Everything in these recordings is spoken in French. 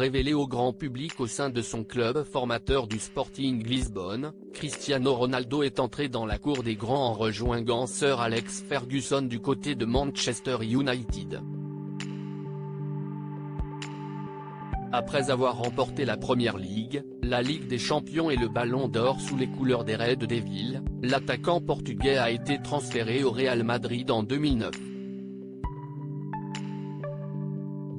révélé au grand public au sein de son club formateur du Sporting Lisbonne, Cristiano Ronaldo est entré dans la cour des grands en rejoignant Sir Alex Ferguson du côté de Manchester United. Après avoir remporté la Première Ligue, la Ligue des Champions et le Ballon d'Or sous les couleurs des Red Devils, l'attaquant portugais a été transféré au Real Madrid en 2009.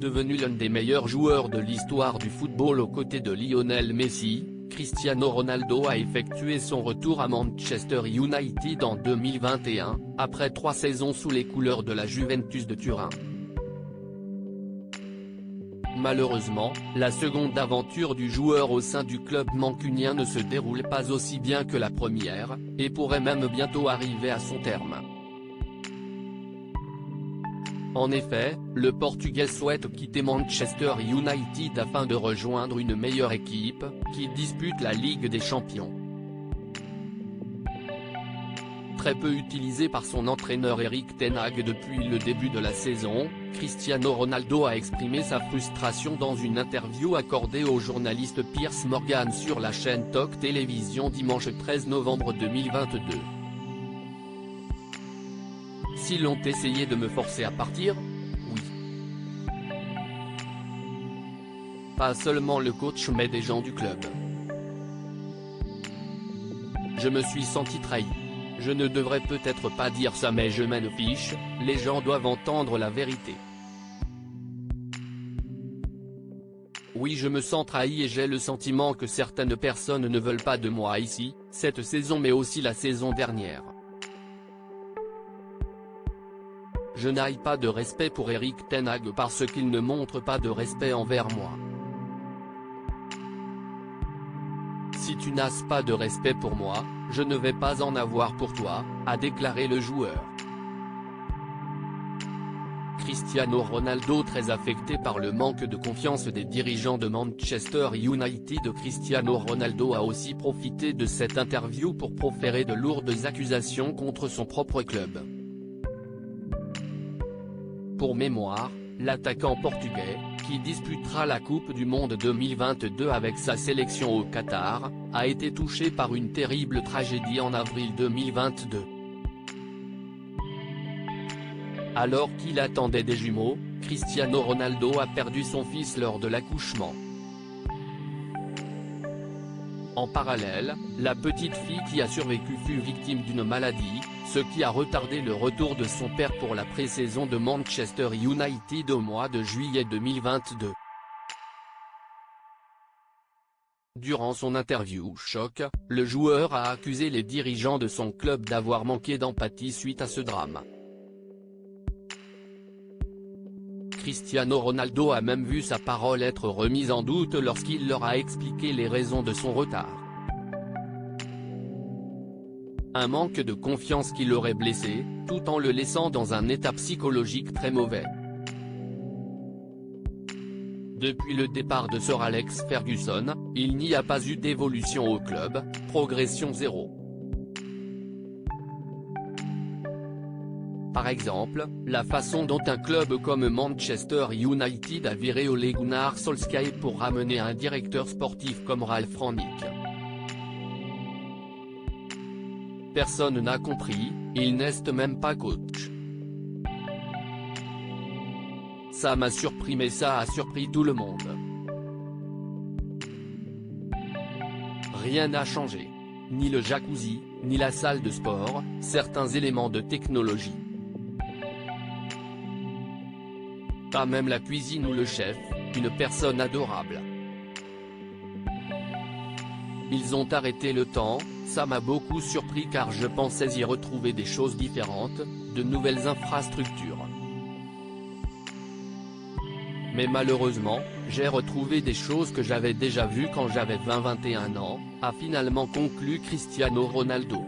Devenu l'un des meilleurs joueurs de l'histoire du football aux côtés de Lionel Messi, Cristiano Ronaldo a effectué son retour à Manchester United en 2021, après 3 saisons sous les couleurs de la Juventus de Turin. Malheureusement, la seconde aventure du joueur au sein du club mancunien ne se déroule pas aussi bien que la première, et pourrait même bientôt arriver à son terme. En effet, le Portugais souhaite quitter Manchester United afin de rejoindre une meilleure équipe, qui dispute la Ligue des Champions. Très peu utilisé par son entraîneur Erik ten Hag depuis le début de la saison, Cristiano Ronaldo a exprimé sa frustration dans une interview accordée au journaliste Piers Morgan sur la chaîne TOC Télévision dimanche 13 novembre 2022. S'ils ont essayé de me forcer à partir, oui. Pas seulement le coach mais des gens du club. Je me suis senti trahi. Je ne devrais peut-être pas dire ça mais je m'en fiche, les gens doivent entendre la vérité. Oui, je me sens trahi et j'ai le sentiment que certaines personnes ne veulent pas de moi ici, cette saison mais aussi la saison dernière. Je n'ai pas de respect pour Erik ten Hag parce qu'il ne montre pas de respect envers moi. Si tu n'as pas de respect pour moi, je ne vais pas en avoir pour toi, a déclaré le joueur. Cristiano Ronaldo très affecté par le manque de confiance des dirigeants de Manchester United. Cristiano Ronaldo a aussi profité de cette interview pour proférer de lourdes accusations contre son propre club. Pour mémoire, l'attaquant portugais, qui disputera la Coupe du Monde 2022 avec sa sélection au Qatar, a été touché par une terrible tragédie en avril 2022. Alors qu'il attendait des jumeaux, Cristiano Ronaldo a perdu son fils lors de l'accouchement. En parallèle, la petite fille qui a survécu fut victime d'une maladie, ce qui a retardé le retour de son père pour la pré-saison de Manchester United au mois de juillet 2022. Durant son interview choc, le joueur a accusé les dirigeants de son club d'avoir manqué d'empathie suite à ce drame. Cristiano Ronaldo a même vu sa parole être remise en doute lorsqu'il leur a expliqué les raisons de son retard. Un manque de confiance qui l'aurait blessé, tout en le laissant dans un état psychologique très mauvais. Depuis le départ de Sir Alex Ferguson, il n'y a pas eu d'évolution au club, progression zéro. Par exemple, la façon dont un club comme Manchester United a viré Ole Gunnar Solskjaer pour ramener un directeur sportif comme Ralf Rangnick. Personne n'a compris, il n'est même pas coach. Ça m'a surpris mais ça a surpris tout le monde. Rien n'a changé. Ni le jacuzzi, ni la salle de sport, certains éléments de technologie. Pas même la cuisine ou le chef, une personne adorable. Ils ont arrêté le temps, ça m'a beaucoup surpris car je pensais y retrouver des choses différentes, de nouvelles infrastructures. Mais malheureusement, j'ai retrouvé des choses que j'avais déjà vues quand j'avais 20-21 ans, a finalement conclu Cristiano Ronaldo.